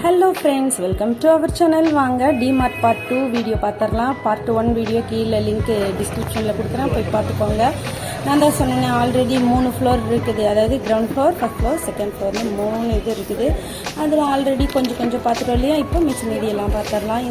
Hello friends, welcome to our channel. வாங்க DMart part 2 video பார்த்துடலாம். Part 1 video கீழே link டிஸ்கிரிப்ஷனில் கொடுக்குறேன், போய் பார்த்துக்கோங்க. நான் தான் சொன்னேன், ஆல்ரெடி 3 ஃப்ளோர் இருக்குது. அதாவது ground floor, first floor, second ஃப்ளோர்னு 3 இது இருக்குது. அதில் ஆல்ரெடி கொஞ்சம் பார்த்துட்டோம் இல்லையா. இப்போ மிச்ச மீடியெல்லாம் பார்த்துடலாம்.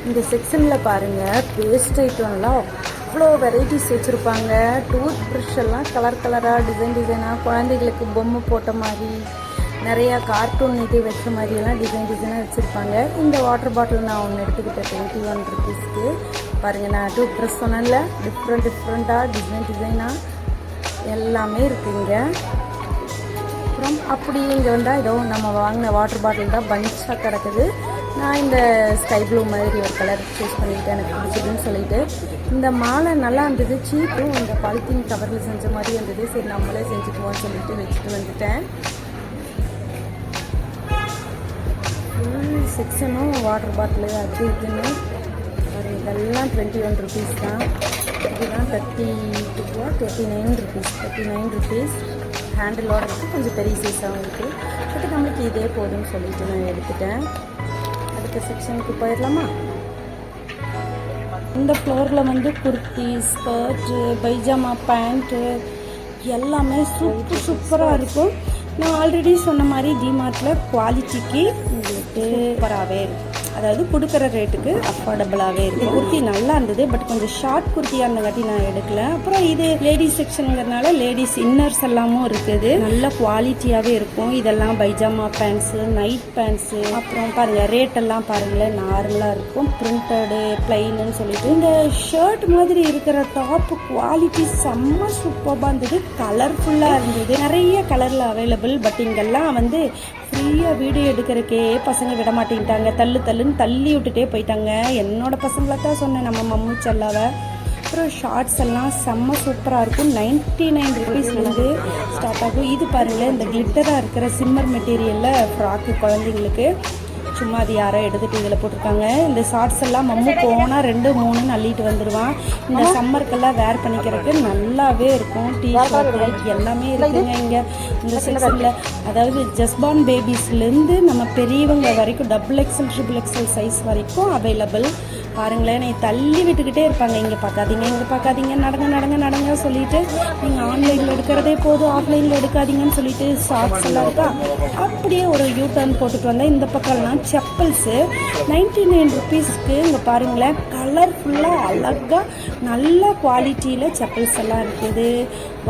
இந்த செக்ஷனில் பாருங்கள், பேஸ்ட் ஐட்டம்லாம் அவ்வளோ வெரைட்டிஸ் வச்சுருப்பாங்க. டூத் ப்ரஷ் எல்லாம் கலர் கலராக டிசைனாக குழந்தைகளுக்கு பொம்மை போட்ட மாதிரி நிறையா கார்ட்டூன் இது வச்ச மாதிரியெல்லாம் டிசைனாக வச்சுருப்பாங்க. இந்த வாட்டர் பாட்டில் நான் ஒன்று எடுத்துக்கிட்டேன் 21 ருபீஸ்க்கு. பாருங்கள், நான் டூத் ப்ரஷ் சொன்னேன்ல, டிஃப்ரெண்ட்டாக டிசைனாக எல்லாமே இருக்குங்க. அப்புறம் அப்படி இங்கே வந்தால் ஏதோ நம்ம வாங்கின வாட்டர் பாட்டில் தான் பஞ்சாக கிடக்குது. நான் இந்த ஸ்கை ப்ளூ மாதிரி ஒரு கலர் சூஸ் பண்ணிக்கிட்டேன், எனக்கு பிடிச்சதுன்னு சொல்லிட்டு. இந்த மாலை நல்லா இருந்தது, சீப்பும் இந்த பாலித்தீன் கவரில் செஞ்ச மாதிரி இருந்தது. சரி, நம்மளே செஞ்சுக்குவோம்னு சொல்லிட்டு வச்சுட்டு வந்துட்டேன். ஃபுல் செக்ஷனும் வாட்டர் பாட்டிலு அது இதுன்னு இதெல்லாம் 21 ருபீஸ் தான். இதுதான் 39 ருபீஸ். ஹேண்டிலோட இருக்குது, கொஞ்சம் பெரிய சைஸாகவும் இருக்குது. பட் நம்மளுக்கு இதே போதும்னு சொல்லிட்டு நான் எடுத்துட்டேன். அடுத்த செக்ஷனுக்கு போயிடலாமா? இந்த ஃப்ளோரில் வந்து குர்த்தி, ஸ்கர்ட்டு, பைஜாமா, பேண்ட்டு எல்லாமே சூப்பராக இருக்கும். நான் ஆல்ரெடி சொன்ன மாதிரி டிமார்ட்டில் குவாலிட்டிக்கு உங்களுக்கு சூப்பராகவே இருக்கும். அதாவது கொடுக்குற ரேட்டுக்கு அஃபோர்டபுளாகவே இருக்குது. குர்த்தி நல்லா இருந்தது, பட் கொஞ்சம் ஷார்ட் குர்த்தியாக இருந்தங்காட்டி நான் எடுக்கல. அப்புறம் இது லேடிஸ் செக்ஷனுங்கிறதுனால லேடிஸ் இன்னர்ஸ் எல்லாமும் இருக்குது, நல்ல குவாலிட்டியாகவே இருக்கும். இதெல்லாம் பைஜாமா பேண்ட்ஸு, நைட் பேண்ட்ஸு. அப்புறம் பாருங்கள், ரேட்டெல்லாம் பாருங்களேன், நார்மலாக இருக்கும். பிரிண்டடு, பிளைனுன்னு சொல்லிட்டு இந்த ஷர்ட் மாதிரி இருக்கிற டாப்பு குவாலிட்டி செம்ம சூப்பராக இருந்தது. கலர்ஃபுல்லாக இருந்தது, நிறைய கலரில் அவைலபிள். பட் இங்கெல்லாம் வந்து ஃப்ரீயாக வீடியோ எடுக்கிறக்கே பசங்க விட மாட்டேங்கிட்டாங்க, தள்ளுன்னு தள்ளி விட்டுட்டே போயிட்டாங்க. என்னோட பசங்களை தான் சொன்னேன், நம்ம மம்மு செல்லாவை. அப்புறம் ஷார்ட்ஸ் எல்லாம் செம்ம சூப்பராக இருக்கும். 99 ருபீஸ்லேருந்து ஸ்டார்ட் ஆகும். இது பாருங்களேன், இந்த கிளிட்டராக இருக்கிற சிம்மர் மெட்டீரியலில் ஃப்ராக்கு குழந்தைங்களுக்கு சும்மா அது யாரோ எடுத்துகிட்டு இதில் போட்டிருக்காங்க. இந்த ஷார்ட்ஸ் எல்லாம் மம்மு போனால் 2-3 அள்ளிட்டு வந்துடுவான். இந்த சம்மருக்கெல்லாம் வேர் பண்ணிக்கிறதுக்கு நல்லாவே இருக்கும். டிஷர்ட் எல்லாமே இருக்குங்க இங்கே இந்த செக்ஷனில். அதாவது ஜஸ்பான் பேபிஸ்லேருந்து நம்ம பெரியவங்க வரைக்கும் XXL, XXL சைஸ் வரைக்கும் அவைலபிள். பாருங்களேன், நீ தள்ளி விட்டுக்கிட்டே இருப்பாங்க, இங்கே பார்க்காதீங்க, நடங்க சொல்லிட்டு. நீங்கள் ஆன்லைனில் எடுக்கிறதே போதும், ஆஃப்லைனில் எடுக்காதீங்கன்னு சொல்லிட்டு ஷார்ட்ஸ் எல்லாம் இருக்கா. அப்படியே ஒரு யூ டர்ன் போட்டுட்டு வந்தேன். இந்த பக்கம்லாம் செப்பல்ஸு 99 ருபீஸ்க்கு. இங்கே பாருங்களேன், கலர்ஃபுல்லாக அழகாக நல்ல குவாலிட்டியில் செப்பல்ஸ் எல்லாம் இருக்குது.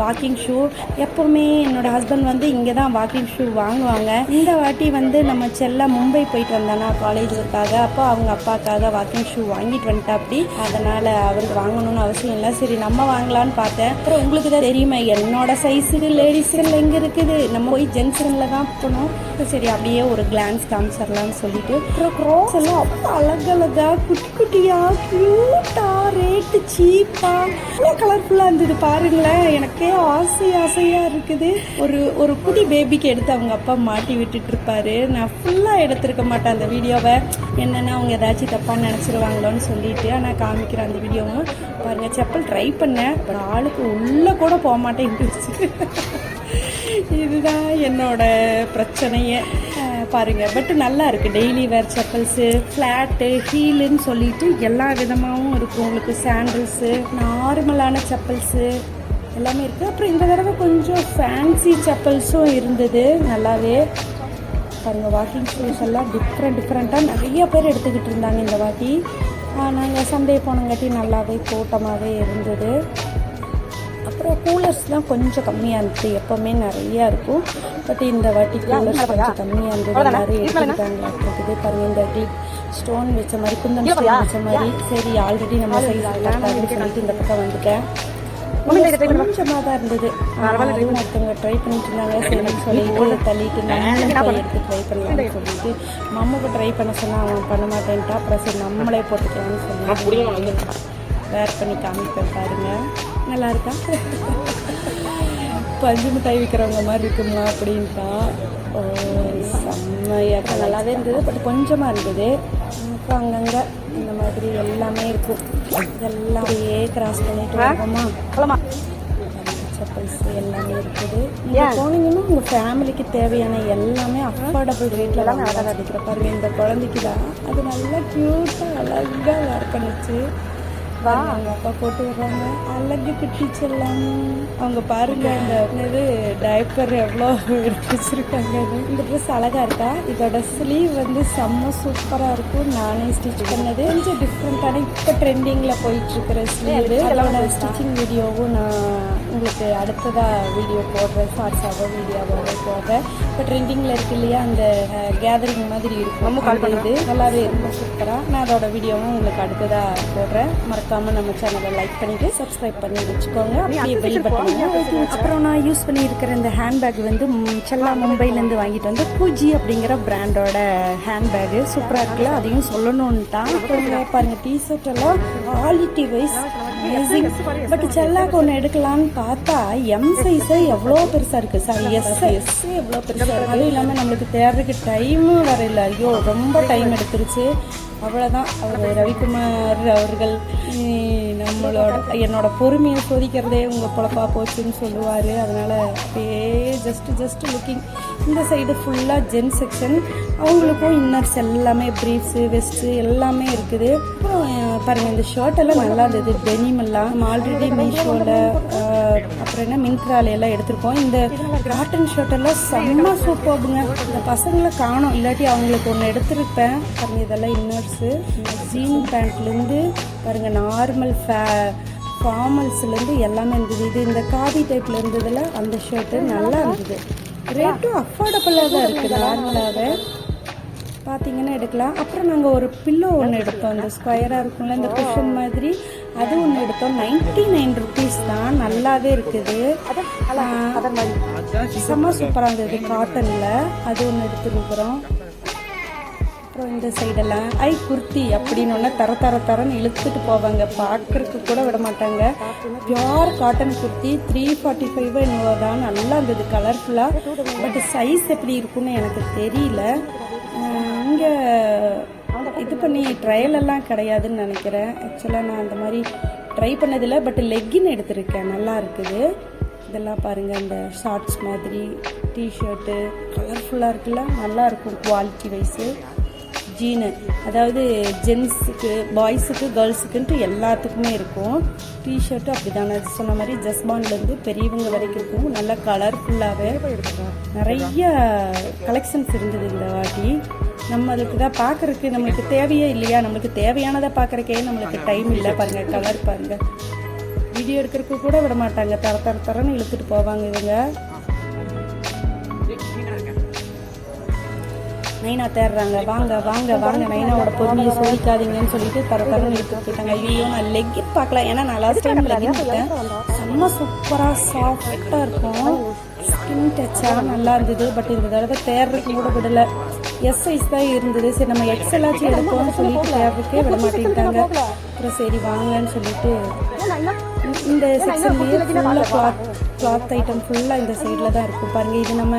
வாக்கிங் ஷூ எப்போவுமே என்னோடய ஹஸ்பண்ட் வந்து இங்கே தான் வாக்கிங் ஷூ வாங்குவாங்க. இந்த வாட்டி வந்து நம்ம செல்ல மும்பை போயிட்டு வந்தானா காலேஜுக்காக, அப்போ அவங்க அப்பாக்காக வாக்கிங் ஷூ வாங்கிட்டு வந்துட்டா. அப்படி அதனால் அவருக்கு வாங்கணும்னு அவசியம் இல்லை, சரி நம்ம வாங்கலான்னு பார்த்தேன். அப்புறம் உங்களுக்கு தான் தெரியுமா என்னோட சைஸுக்கு லேடிஸுகள் எங்கே இருக்குது, நம்ம போய் ஜென்ஸுங்களில் தான் போனோம். சரி, அப்படியே ஒரு கிளான்ஸ் காமிச்சிடலான்னு சொல்லிட்டு. அப்புறம் க்ரோஸ் எல்லாம் அவ்வளோ அழகழகாக குட்டியாக க்யூட்டாக ரேட்டு சீப்பாக கலர்ஃபுல்லாக இருந்தது. பாருங்களேன், எனக்கே ஆசையாக இருக்குது. ஒரு குட்டி பேபிக்கு எடுத்து அவங்க அப்பா மாட்டி விட்டுட்டு இருப்பாரு. நான் ஃபுல்லாக எடுத்திருக்க மாட்டேன் அந்த வீடியோவை, என்னென்னா அவங்க ஏதாச்சும் தப்பாக நினச்சிருவாங்களோன்னு சொல்லிட்டு. ஆனால் காமிக்கிறேன் அந்த வீடியோவும். பாருங்கள், செப்பல் ட்ரை பண்ணேன், ஒரு ஆளுக்கு உள்ளே கூட போக மாட்டேங்குது. இதுதான் என்னோட பிரச்சனையே பாருங்கள். பட் நல்லா இருக்குது. டெய்லி வேர் செப்பல்ஸு, ஃப்ளாட்டு, ஹீலுன்னு சொல்லிட்டு எல்லா விதமாகவும் இருக்கும் உங்களுக்கு. சாண்டில்ஸு, நார்மலான செப்பல்ஸு எல்லாமே இருக்குது. அப்புறம் இந்த தடவை கொஞ்சம் ஃபேன்சி செப்பல்ஸும் இருந்தது நல்லாவே. பாருங்கள், வாக்கிங் ஷூஸ் எல்லாம் டிஃப்ரெண்ட்டாக நிறைய பேர் எடுத்துக்கிட்டு இருந்தாங்க இந்த வாட்டி. நாங்கள் சண்டே போனங்காட்டி நல்லாவே கூட்டமாகவே இருந்தது. அப்புறம் கூலர்ஸ் தான் கொஞ்சம் கம்மியாக இருந்தது, எப்போவுமே நிறையா இருக்கும். பட் இந்த வாட்டி கூலர்ஸ் கொஞ்சம் கம்மியாக இருந்தது, நிறைய எடுத்துக்கிட்டாங்களா இருக்குது. பாருங்கள், இந்த டீ ஸ்டோன் வச்ச மாதிரி, குந்தன் ஸ்டோன் வச்ச மாதிரி. சரி, ஆல்ரெடி நம்ம சைஸ் அப்படின்னு சொல்லிட்டு இந்த பக்கம் வந்துட்டேன். கொஞ்சமாக தான் இருந்தது. ஒருத்தவங்க ட்ரை பண்ணிட்டு இருந்தாங்க, சரின்னு சொல்லிட்டு தள்ளிட்டு நம்மளே எடுத்து ட்ரை பண்ணலாம்னு சொல்லிட்டு மம்முக்கு ட்ரை பண்ண சொன்னால் அவன் பண்ண மாட்டேன்ட்டா. அப்புறம் சரி நம்மளே போட்டுக்கலாம்னு சொல்லி வேர் பண்ணி காமிப்பேன் பாருங்கள். நல்லா இருக்கா? பஞ்சு மிட்டாய் விற்கிறவங்க மாதிரி இருக்குமா அப்படின்ட்டா. செம்மையாக நல்லாவே இருந்தது, பட் கொஞ்சமாக இருந்தது. அப்புறம் அங்கங்கே இந்த மாதிரி எல்லாமே இருக்கும். இதெல்லாம் அப்படியே கிராஸ் பண்ணிட்டு வருவோமா. செப்பல்ஸ் எல்லாமே இருக்குது. நீங்கள் போனீங்கன்னா உங்கள் ஃபேமிலிக்கு தேவையான எல்லாமே அஃபோர்டபுள் ரேட்டில் தான் அழகாக அடிக்கிற பாருங்க. இந்த குழந்தைக்கு தான் அது நல்லா க்யூட்டாக அழகாக வேர் பண்ணிச்சு. அவங்க அப்பா போட்டு விடுறாங்க. அழகு குட்டிச்சு எல்லாம். அவங்க பாருங்க இந்த இது டைப்பர் எவ்வளோ எடுத்து வச்சிருக்காங்க. இந்த ட்ரெஸ் அழகா இருக்கா? இதோட ஸ்லீவ் வந்து செம்ம சூப்பராக இருக்கும். நானே ஸ்டிச் பண்ணது. கொஞ்சம் டிஃப்ரெண்ட்டான இப்போ ட்ரெண்டிங்கில் போயிட்டு இருக்கிற ஸ்லீவ். அதோட ஸ்டிச்சிங் வீடியோவும் நான் உங்களுக்கு அடுத்ததாக வீடியோ போடுறேன். ஷார்ட்ஸாவோ வீடியோவாகவோ போடுறேன். இப்போ ட்ரெண்டிங்கில் இருக்கு இல்லையா, அந்த கேதரிங் மாதிரி இருக்கும். இது நல்லாவே இருக்கும், சூப்பராக. நான் அதோட வீடியோவும் உங்களுக்கு அடுத்ததாக போடுறேன். மறக்காமல் நம்ம சேனலை லைக் பண்ணிவிட்டு சப்ஸ்கிரைப் பண்ணி வச்சுக்கோங்க. அப்படியே பெல் பட்டன். அப்புறம் நான் யூஸ் பண்ணியிருக்கிற இந்த ஹேண்ட்பேக் வந்து செல்லா மும்பைலேருந்து வாங்கிட்டு வந்து பூஜி அப்படிங்கிற பிராண்டோட ஹேண்ட்பேக்கு சூப்பராக இருக்குல்ல, அதையும் சொல்லணுன்ட்டான். பாருங்கள், டிஷர்ட் எல்லாம் குவாலிட்டி வைஸ் அமேசிங். பட் செல்லாக்கு ஒன்று எடுக்கலான்னு பார்த்தா எம் சைஸு எவ்வளோ பெருசாக இருக்குது. சாரி, எஸ் எவ்வளோ பெருசாக இருக்குது. அதுவும் இல்லாமல் நம்மளுக்கு தேடுறதுக்கு டைமும் வரையில. ஐயோ, ரொம்ப டைம் எடுத்துருச்சு. அவ்வளோதான். அவர் ரவிக்குமார் அவர்கள் என்னோட பொறுமையை சோதிக்கிறதே உங்கள் பொழப்பா போச்சுன்னு சொல்லுவார். அதனால் அப்படியே ஜஸ்ட் லுக்கிங். இந்த சைடு ஃபுல்லாக ஜென் செக்ஷன். அவங்களுக்கும் இன்னர்ஸ் எல்லாமே ப்ரீஃப்ஸு வெஸ்ட்டு எல்லாமே இருக்குது. அப்புறம் பாருங்கள், இந்த ஷர்ட் எல்லாம் நல்லா இருந்தது. டெனிம் எல்லாம் நம்ம ஆல்ரெடி மீஷோவில் அப்புறம் என்ன மின்ட்ராலையெல்லாம் எடுத்திருக்கோம். இந்த காட்டன் ஷர்ட் எல்லாம் செம்ம சூப்பர்ங்க. இந்த பசங்களை காணும், இல்லாட்டி அவங்களுக்கு ஒன்று எடுத்திருப்பேன். பாருங்கள், இதெல்லாம் இன்னர்ஸு. ஜீன் பேண்ட்லேருந்து பாருங்கள், நார்மல் ஃபார்மல்ஸ்லேருந்து எல்லாமே இருந்தது. இது இந்த காவி டைப்பில் இருந்ததில் அந்த ஷர்ட்டு நல்லா இருந்தது. ரேட்டும் அஃபோர்டபுளாக தான் இருக்குது. நார்மலாகவே பார்த்தீங்கன்னா எடுக்கலாம். அப்புறம் நாங்கள் ஒரு பில்லோ ஒன்று எடுத்தோம். இந்த ஸ்கொயராக இருக்கும்ல, இந்த குஷன் மாதிரி, அது ஒன்று எடுத்தோம். 99 ருபீஸ் தான். நல்லாவே இருக்குது. செம்ம சூப்பராக இருந்தது காட்டனில். அது ஒன்று எடுத்துருக்குறோம். அப்புறம் இந்த சைடெல்லாம் குர்த்தி அப்படின்னு ஒன்று தரன்னு இழுத்துட்டு போவாங்க. பார்க்குறதுக்கு கூட விட மாட்டாங்க. பியோர் காட்டன் குர்த்தி 345 என்னவோ தான். நல்லா இருந்தது, கலர்ஃபுல்லாக. பட் சைஸ் எப்படி இருக்குன்னு எனக்கு தெரியல. இங்கே இது பண்ணி ட்ரையலெல்லாம் கிடையாதுன்னு நினைக்கிறேன். ஆக்சுவலாக நான் அந்த மாதிரி ட்ரை பண்ணதில்லை. பட் லெக்கின் எடுத்திருக்கேன், நல்லா இருக்குது. இதெல்லாம் பாருங்கள், இந்த ஷார்ட்ஸ் மாதிரி டிஷர்ட்டு கலர்ஃபுல்லாக இருக்குல்ல, நல்லாயிருக்கும் குவாலிட்டி வைஸு. ஜீனு, அதாவது ஜென்ஸுக்கு, பாய்ஸுக்கு, கேர்ள்ஸுக்குன்ட்டு எல்லாத்துக்குமே இருக்கும். டிஷர்ட்டும் அப்படி தானே சொன்ன மாதிரி ஜஸ்பான்லேருந்து பெரியவங்க வரைக்கும் இருக்கும். நல்லா கலர்ஃபுல்லாகவே நிறைய கலெக்ஷன்ஸ் இருந்தது இந்த வாட்டி. நம்ம அதுக்கு தான் பார்க்குறதுக்கு நம்மளுக்கு தேவையே இல்லையா, நம்மளுக்கு தேவையானதை பார்க்குறக்கே நம்மளுக்கு டைம் இல்லை. பாருங்கள், கலர் பாருங்கள். வீடியோ எடுக்கிறதுக்கு கூட விட மாட்டாங்க. தரன்னு இழுத்துட்டு போவாங்க இவங்க. நைனா தேடுறாங்க. வாங்க நைனாவோட பொறுமையை சோதிக்காதீங்கன்னு சொல்லிட்டு தரன்னு இழுத்துட்டு போயிட்டாங்க. ஐயோ, நான் லெக்கின் பார்க்கலாம். ஏன்னா நான் லாஸ்ட் டைம் லெக்கின் பார்த்தேன். செம்ம சூப்பராக சாஃப்டாக இருக்கும். ஸ்கின் டச்சாக நல்லா இருந்தது. பட் இந்த தடவை தேடுறதுக்கு கூட விடலை. எஸ் சைஸ் தான் இருந்தது. சரி, நம்ம எக்ஸலாச்சும் எடுப்போம்னு சொல்லிட்டு தேடுறதுக்கே விட மாட்டேங்கிட்டாங்க. அப்புறம் சரி வாங்கன்னு சொல்லிட்டு இந்த செக்ஷன்லேயே ஃபுல்லாக கிளாத் ஐட்டம் ஃபுல்லாக இந்த சைடில் தான் இருக்கும். பாருங்கள், இது நம்ம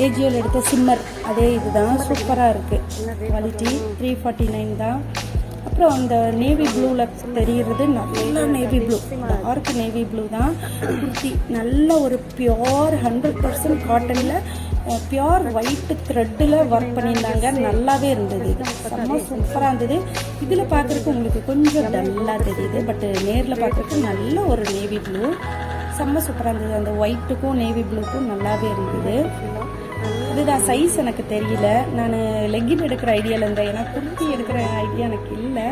ஏஜியோவில் எடுத்த சிம்மர் அதே இது தான். சூப்பராக இருக்குது. குவாலிட்டி 349 தான். அப்புறம் அந்த நேவி ப்ளூவில் தெரிகிறது நல்ல navy blue, dark navy blue தான். குர்த்தி நல்ல ஒரு பியோர் 100% காட்டனில் பியோர் ஒயிட் த்ரெட்டில் ஒர்க் பண்ணியிருந்தாங்க. நல்லாவே இருந்தது. செம்ம சூப்பராக இருந்தது. இதில் பார்க்குறதுக்கு உங்களுக்கு கொஞ்சம் டல்லாக தெரியுது. பட் நேரில் பார்க்குறதுக்கு நல்ல ஒரு நேவி ப்ளூ செம்ம சூப்பராக இருந்தது. அந்த ஒயிட்டுக்கும் நேவி ப்ளூக்கும் நல்லாவே இருந்தது. இதுதான் சைஸ் எனக்கு தெரியல. நான் லெக்கின் எடுக்கிற ஐடியாவில் இருந்தேன். ஏன்னா குர்த்தி எடுக்கிற ஐடியா எனக்கு இல்லை.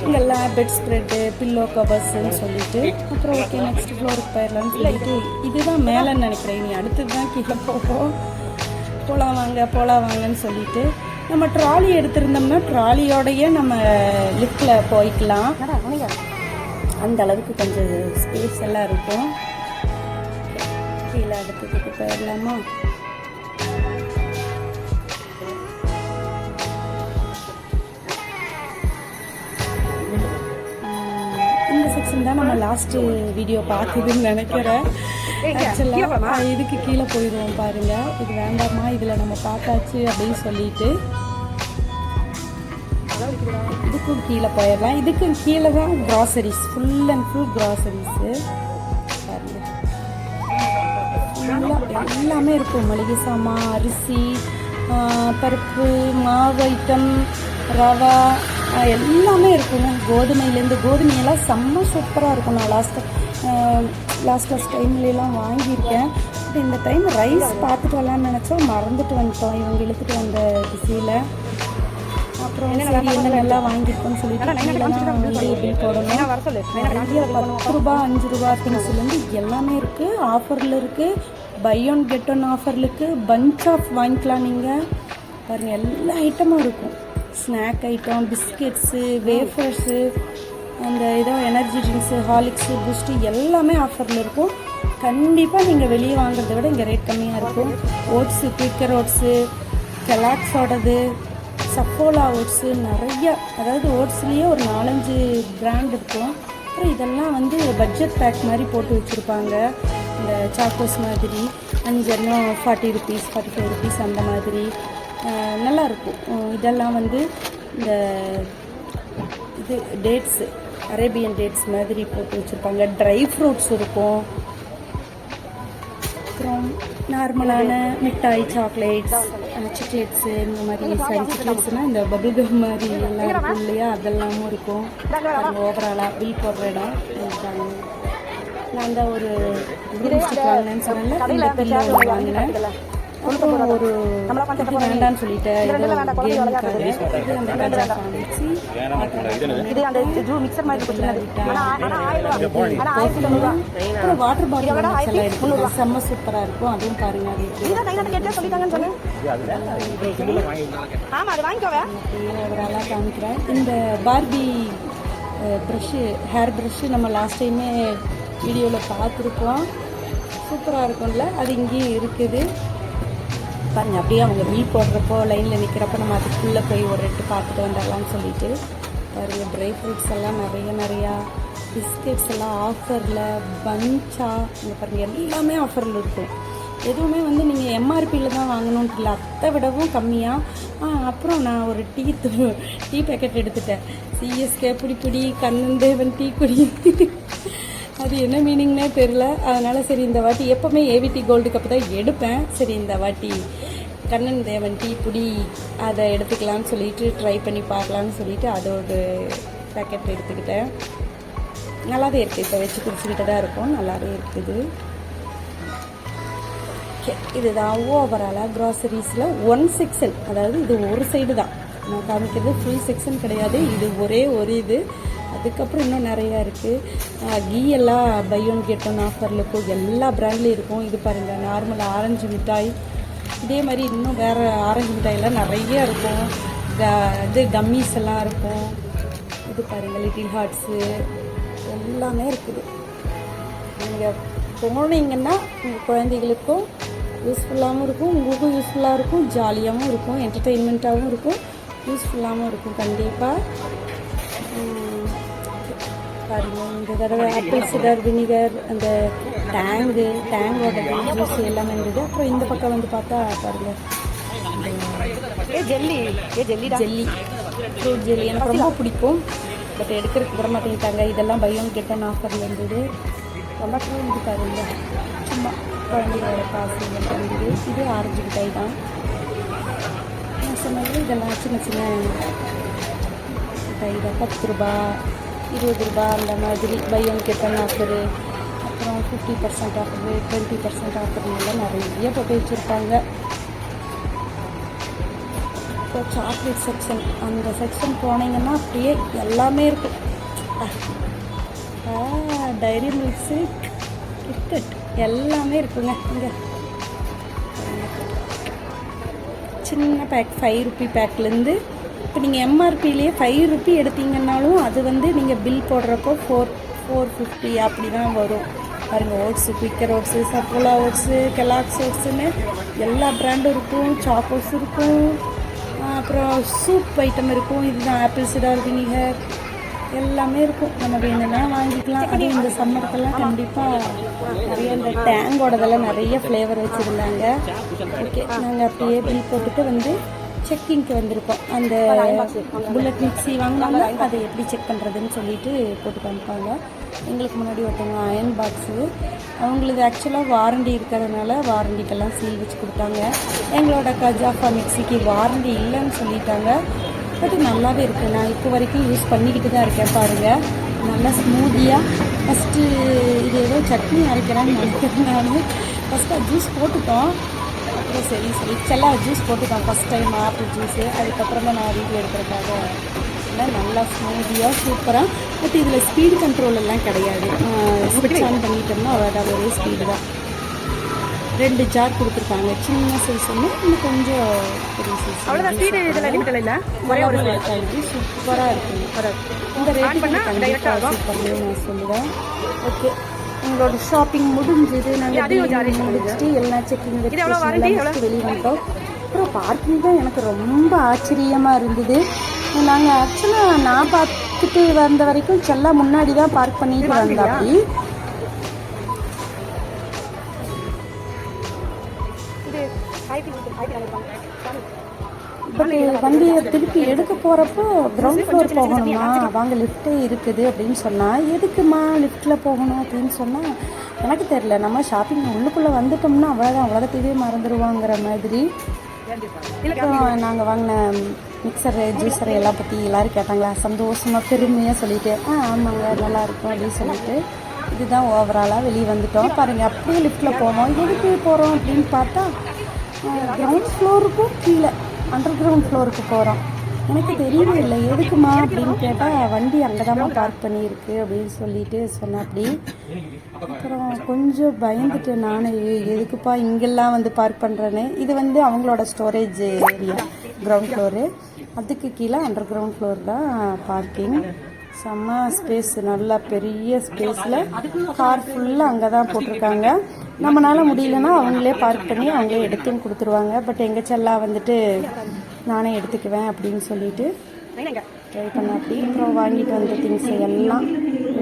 இங்கெல்லாம் பெட் ஸ்ப்ரெட்டு, பில்லோ கவர்ஸ்ன்னு சொல்லிட்டு அப்புறம் ஓகே நெக்ஸ்ட் ஃப்ளோருக்கு போயிடலான்னு சொல்லிட்டு இதுதான் மேலேன்னு நினைக்கிறேன். இனி அடுத்தது தான் கீழே போவோம். போகலாம் வாங்கன்னு சொல்லிட்டு நம்ம ட்ராலி எடுத்திருந்தோம்னா ட்ராலியோடையே நம்ம லிஃப்டில் போய்க்கலாம். அந்த அளவுக்கு கொஞ்சம் ஸ்பேஸ் எல்லாம் இருக்கும். கீழே அடுத்ததுக்கு போயிடலாமா? ஐட்டம் தான் நம்ம லாஸ்ட்டு வீடியோ பார்த்ததுன்னு நினைக்கிறேன். ஆக்சுவலாக இதுக்கு கீழே போயிடுவோம் பாருங்கள். இது வேண்டாமா, இதில் நம்ம பார்த்தாச்சு அப்படின்னு சொல்லிட்டு இதுக்கும் கீழே போயிடலாம். இதுக்கும் கீழே தான் க்ராசரிஸ், ஃபுல் அண்ட் ஃபுல் க்ராசரிஸு பாருங்கள். ஃபுல்லாக எல்லாமே இருக்கும். மளிகை சாமான், அரிசி, பருப்பு, மாவு ஐட்டம், ரவா எல்லாமே இருக்குங்க. கோதுமையெல்லாம் செம்ம சூப்பராக இருக்கும். நான் லாஸ்ட் டைம்லாம் வாங்கியிருக்கேன். இந்த டைம் ரைஸ் பார்த்துட்டு வரலான்னு நினச்சோம், மறந்துட்டு வந்துட்டோம் இவங்க இழுத்துட்டு வந்த பிஸியில். அப்புறம் என்னென்னலாம் வாங்கியிருக்கோன்னு சொல்லிட்டு பில் போடணும். நிறைய 10 ரூபா 5 ரூபா திங்ஸ்லேருந்து எல்லாமே இருக்குது. ஆஃபரில் இருக்குது. பை ஒன் கெட் ஒன் ஆஃபரில் இருக்குது. பஞ்ச் ஆஃப் வாங்கிக்கலாம் நீங்கள் பாருங்கள். எல்லா ஐட்டமும் இருக்கும். ஸ்நாக் ஐட்டம், பிஸ்கெட்ஸு, வேஃபர்ஸு, அந்த ஏதோ எனர்ஜி ட்ரிங்க்ஸு, ஹார்லிக்ஸு, பூஸ்ட்டு எல்லாமே ஆஃபரில் இருக்கும். கண்டிப்பாக நீங்கள் வெளியே வாங்குறத விட இங்கே ரேட் கம்மியாக இருக்கும். ஓட்ஸு, குயிக்கர் ஓட்ஸு, கெலாக்ஸோடது, சஃபோலா ஓட்ஸு நிறைய, அதாவது ஓட்ஸ்லேயே ஒரு 4-5 பிராண்ட் இருக்கும். அப்புறம் இதெல்லாம் வந்து பட்ஜெட் பேக் மாதிரி போட்டு வச்சுருப்பாங்க. இந்த சாக்கோஸ் மாதிரி 5 40 ருபீஸ் 45 ருபீஸ் அந்த மாதிரி நல்லாயிருக்கும். இதெல்லாம் வந்து இந்த இது டேட்ஸு, அரேபியன் டேட்ஸ் மாதிரி போட்டு வச்சுருப்பாங்க. ட்ரை ஃப்ரூட்ஸ் இருக்கும். அப்புறம் நார்மலான மிட்டாய், சாக்லேட்ஸ் இந்த மாதிரி சாக்லேட்ஸ்னால் இந்த பபிள் கம் மாதிரி எல்லாம் இருக்கும் இல்லையா, அதெல்லாமும் இருக்கும். ஓவராலாக பில் போடுற இடம். நான் தான் ஒரு வாங்கினேன்னு சொன்னேன். இந்த பில்லு வாங்கினேன். அப்புறம் ஒரு வேண்டான்னு சொல்லிட்டேன். அப்புறம் வாட்டர் பாட்டில் எல்லாம் இருக்கும். செம்ம சூப்பராக இருக்கும். அதுவும் பாருங்க. ஓவராலாக காமிக்கிறேன். இந்த பார்பி ப்ரஷ்ஷு, ஹேர் ப்ரஷ்ஷு நம்ம லாஸ்ட் டைமே வீடியோவில் பார்த்துருப்போம். சூப்பராக இருக்கும்ல, அது இங்கேயும் இருக்குது பாருங்கள். அப்படியே அவங்க பில் போடுறப்போ லைனில் நிற்கிறப்போ நம்ம அதுக்குள்ளே போய் ஒரு எட்டு பார்த்துட்டு வந்துடலாம்னு சொல்லிட்டு பாருங்கள். ட்ரை ஃப்ரூட்ஸ் எல்லாம் நிறையா, பிஸ்கெட்ஸ் எல்லாம் ஆஃபரில், பஞ்சாக இங்கே பாருங்கள் எல்லாமே ஆஃபரில் இருக்கும். எதுவுமே வந்து நீங்கள் எம்ஆர்பியில் தான் வாங்கணுன்ட்டு இல்லை, அதை விடவும் கம்மியாக. அப்புறம் நான் ஒரு டீ பேக்கெட் எடுத்துட்டேன். சிஎஸ்கே புடி கண்ணன் தேவன் டீ குடி. அது என்ன மீனிங்னே தெரில. அதனால் சரி இந்த வாட்டி எப்போவுமே ஏவிடி கோல்டு கப்பு தான் எடுப்பேன். சரி இந்த வாட்டி கண்ணன் தேவன் டீ புடி அதை எடுத்துக்கலான்னு சொல்லிட்டு ட்ரை பண்ணி பார்க்கலான்னு சொல்லிட்டு அதோட பேக்கெட் எடுத்துக்கிட்டேன். நல்லாவே இருக்குது. இப்போ வச்சு குடிச்சிக்கிட்டு தான் இருக்கும். நல்லாவே இருக்குது. ஓகே, இதுதான் ஓவராலாக க்ராசரிஸில் 1 செக்ஷன். அதாவது இது ஒரு சைடு தான் நான் காமிக்கிறது, ஃபுல் செக்ஷன் கிடையாது. இது ஒரே ஒரு இது. அதுக்கப்புறம் இன்னும் நிறையா இருக்குது. கீ எல்லாம் பை ஒன் கெட் ஒன் ஆஃபரில் இருக்கும். எல்லா பிராண்ட்லேயும் இருக்கும். இது பாருங்கள், நார்மல் ஆரஞ்சு மிட்டாய், இதே மாதிரி இன்னும் வேறு ஆரஞ்சு மிட்டாயெல்லாம் நிறைய இருக்கும். இது கம்மிஸ் எல்லாம் இருக்கும். இது பாருங்கள், லிட்டில் ஹார்ட்ஸு எல்லாமே இருக்குது. நீங்கள் போனீங்கன்னா உங்கள் குழந்தைகளுக்கும் யூஸ்ஃபுல்லாகவும் இருக்கும், உங்களுக்கும் யூஸ்ஃபுல்லாக இருக்கும், ஜாலியாகவும் இருக்கும், என்டர்டெயின்மெண்ட்டாகவும் இருக்கும், யூஸ்ஃபுல்லாகவும் இருக்கும் கண்டிப்பாக. பாருங்கள், இந்த தடவை ஆப்பிள் சிடர் வினிகர், அந்த டேங்கோட ஜூஸ் எல்லாமே இருந்தது. அப்புறம் இந்த பக்கம் வந்து பார்த்தா பாருங்கள், ஜெல்லி ஃப்ரூட் ஜெல்லி எனக்கு ரொம்ப பிடிக்கும். பட் எடுக்கிறதுக்கு வர மாட்டேங்கிட்டாங்க. இதெல்லாம் பை ஒன் கெட் ஒன் ஆஃபரில் இருந்தது. ரொம்ப இது பாருங்க, சும்மா குழந்தைகளோட காசு இதெல்லாம் இருந்தது. இது ஆரஞ்சு மிட்டாய் தான் நான் சொன்னது. இதெல்லாம் சின்ன மிட்டாய் தான். 10 ரூபா 20 ரூபா அந்த மாதிரி buy one get one offer. அப்புறம் 50% ஆஃபரு, 20% ஆஃபர்னால நிறைய போட்டு வச்சுருப்பாங்க. இப்போ சாக்லேட் செக்ஷன், அந்த செக்ஷன் போனீங்கன்னா அப்படியே எல்லாமே இருக்கும். டைரி மில்க்ஸு, கிட்கட் எல்லாமே இருக்குங்க. இங்கே சின்ன பேக் 5 ரூபி பேக்லேருந்து இப்போ நீங்கள் எம்ஆர்பிலேயே 5 ரூபி எடுத்தீங்கன்னாலும் அது வந்து நீங்கள் பில் போடுறப்போ 450 அப்படி தான் வரும். பாருங்கள், oats, Quaker oats, Saffola oats, Kellogg's ஓட்ஸுன்னு எல்லா பிராண்டும் இருக்கும். சாக்கோஸ் இருக்கும். அப்புறம் சூப் ஐட்டம் இருக்கும். இதுதான் ஆப்பிள் சிடார் வினிகர், எல்லாமே இருக்கும். நம்ம வேணும்னா வாங்கிக்கலாம். அதுவும் இந்த சம்மருக்கெல்லாம் கண்டிப்பாக நிறைய இந்த டேங்கோடதெல்லாம் நிறைய ஃப்ளேவர் வச்சுருந்தாங்க. ஓகே, நாங்கள் அப்படியே பில் போட்டுட்டு வந்து செக்கிங்க்கு வந்திருக்கோம். அந்த புல்லட் மிக்ஸி வாங்கினாங்க, அதை எப்படி செக் பண்ணுறதுன்னு சொல்லிட்டு போட்டு காமிப்பாங்க. எங்களுக்கு முன்னாடி ஒருத்தவங்க அயன் பாக்ஸு, அவங்களுக்கு ஆக்சுவலாக வாரண்டி இருக்கிறதுனால வாரண்டிக்கெல்லாம் சீல் வச்சு கொடுத்தாங்க. எங்களோட கஜாஃபா மிக்ஸிக்கு வாரண்டி இல்லைன்னு சொல்லிட்டாங்க. பட் நல்லாவே இருக்குது. நான் இப்போ வரைக்கும் யூஸ் பண்ணிக்கிட்டு தான் இருக்கேன். பாருங்கள், நல்லா ஸ்மூதியாக. ஃபஸ்ட்டு இது ஏதோ சட்னி அரைக்கிறேன்னு நினைக்கிறேன். நான் ஃபஸ்ட்டு ஜூஸ் போட்டுட்டோம். அப்புறம் சரி செல்லா ஜூஸ் போட்டுட்டோம் ஃபஸ்ட் டைம், ஆப்பிள் ஜூஸு. அதுக்கப்புறமா நான் வீடியோ எடுக்கிறதுக்காக நல்லா ஸ்மூதியாக சூப்பராக. பட் இதில் ஸ்பீடு கண்ட்ரோல் எல்லாம் கிடையாது. ஸ்விட்ச் ஆன் பண்ணிட்டோம்னா அவ்வளோதான், ஒரே ஸ்பீடு தான். 2 ஜார் கொடுத்துருக்காங்க. சின்ன சைஸ் ஒன்று, இன்னும் கொஞ்சம் பெரிய சைஸ். சூப்பராக இருக்குது. இந்த ரேட்டு கண்டிப்பாக சூப்பர்னு நான் சொல்லுவேன். ஓகே, எங்களோட ஷாப்பிங் முடிஞ்சது. நாங்கள் முடிச்சுட்டு எல்லா செக்கிங் வச்சு வெளியே வந்தோம். அப்புறம் பார்க்கிங் தான் எனக்கு ரொம்ப ஆச்சரியமாக இருந்தது. நாங்கள் ஆக்சுவலாக நான் பார்த்துட்டு வந்த வரைக்கும் செல்லா முன்னாடி தான் பார்க் பண்ணிட்டு வந்தாப்படி. பட் வண்டியை திருப்பி எடுக்க போகிறப்போ கிரவுண்ட் ஃப்ளோர் போகணுமா, வாங்க லிஃப்ட்டே இருக்குது அப்படின்னு சொன்னால், எதுக்குமா லிஃப்ட்டில் போகணும் அப்படின்னு சொன்னால் எனக்கு தெரில. நம்ம ஷாப்பிங் உள்ளுக்குள்ளே வந்துட்டோம்னா அவ்வளோதான், உலகத்தையே மறந்துடுவாங்கிற மாதிரி. நாங்கள் வாங்கின மிக்சரு ஜூஸரை எல்லாம் பற்றி எல்லோரும் கேட்டாங்களா, சந்தோஷமாக பெருமையாக சொல்லிவிட்டு ஆமாங்க நல்லாயிருக்கும் அப்படின்னு சொல்லிட்டு இதுதான் ஓவராலாக வெளியே வந்துட்டோம். பாருங்கள், அப்படியே லிஃப்ட்டில் போவோம். எதுக்கு போகிறோம் அப்படின்னு பார்த்தா கிரவுண்ட் ஃப்ளோருக்கும் கீழே அண்டர் கிரவுண்ட் ஃப்ளோருக்கு போகிறோம். எனக்கு தெரியவே இல்லை எதுக்குமா அப்படின்னு கேட்டால், வண்டி அங்கே தான் பார்க் பண்ணியிருக்கு அப்படின்னு சொல்லிட்டு சொன்னாப்படி. அப்புறம் கொஞ்சம் பயந்துட்டு நான், எதுக்குப்பா இங்கெல்லாம் வந்து பார்க் பண்ணுறேன்னு. இது வந்து அவங்களோட ஸ்டோரேஜ் ஏரியா கிரவுண்ட் ஃப்ளோரு, அதுக்கு கீழே அண்டர் கிரவுண்ட் ஃப்ளோர் தான் பார்க்கிங். செம்ம ஸ்பேஸ், நல்லா பெரிய ஸ்பேஸில் கார் ஃபுல்லாக அங்கே தான் போட்டிருக்காங்க. நம்மளால் முடியலன்னா அவங்களே பார்க் பண்ணி அவங்களே எடுத்துன்னு கொடுத்துருவாங்க. பட் எங்கள் செல்லா வந்துட்டு நானே எடுத்துக்குவேன் அப்படின்னு சொல்லிட்டு ட்ரை பண்ண. அப்படி அப்புறம் வாங்கிட்டு வந்த திங்ஸ் எல்லாம்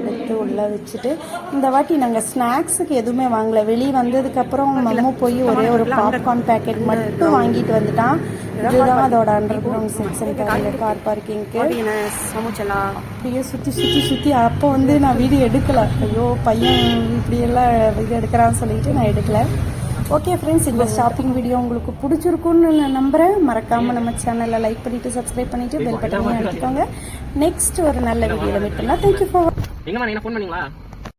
எடுத்து உள்ளே வச்சுட்டு, இந்த வாட்டி நாங்கள் ஸ்நாக்ஸுக்கு எதுவுமே வாங்கலை. வெளியே வந்ததுக்கப்புறம் மம்மு போய் ஒரே ஒரு பாப்கார்ன் பேக்கெட் மட்டும் வாங்கிட்டு வந்துட்டான். இதுதான் அதோட அண்டர் கிரவுண்ட் செக்ஷன் கார் பார்க்கிங்க்கு. அப்படியே சுற்றி அப்போ வந்து நான் வீடியோ எடுக்கலை. ஐயோ பையன் இப்படியெல்லாம் இது எடுக்கிறான்னு சொல்லிட்டு நான் எடுக்கலை. ஓகே ஃப்ரெண்ட்ஸ், இந்த ஷாப்பிங் வீடியோ உங்களுக்கு பிடிச்சிருக்குன்னு நான் நம்புகிறேன். மறக்காமல் நம்ம சேனலை லைக் பண்ணிவிட்டு சப்ஸ்கிரைப் பண்ணிவிட்டு பெல் பட்டனையும் எடுத்துக்கோங்க. நெக்ஸ்ட் ஒரு நல்ல வீடியோவில் மீட் பண்ணலாம். Thank you for. எங்கம்மா நீங்க ஃபோன் பண்ணீங்களா?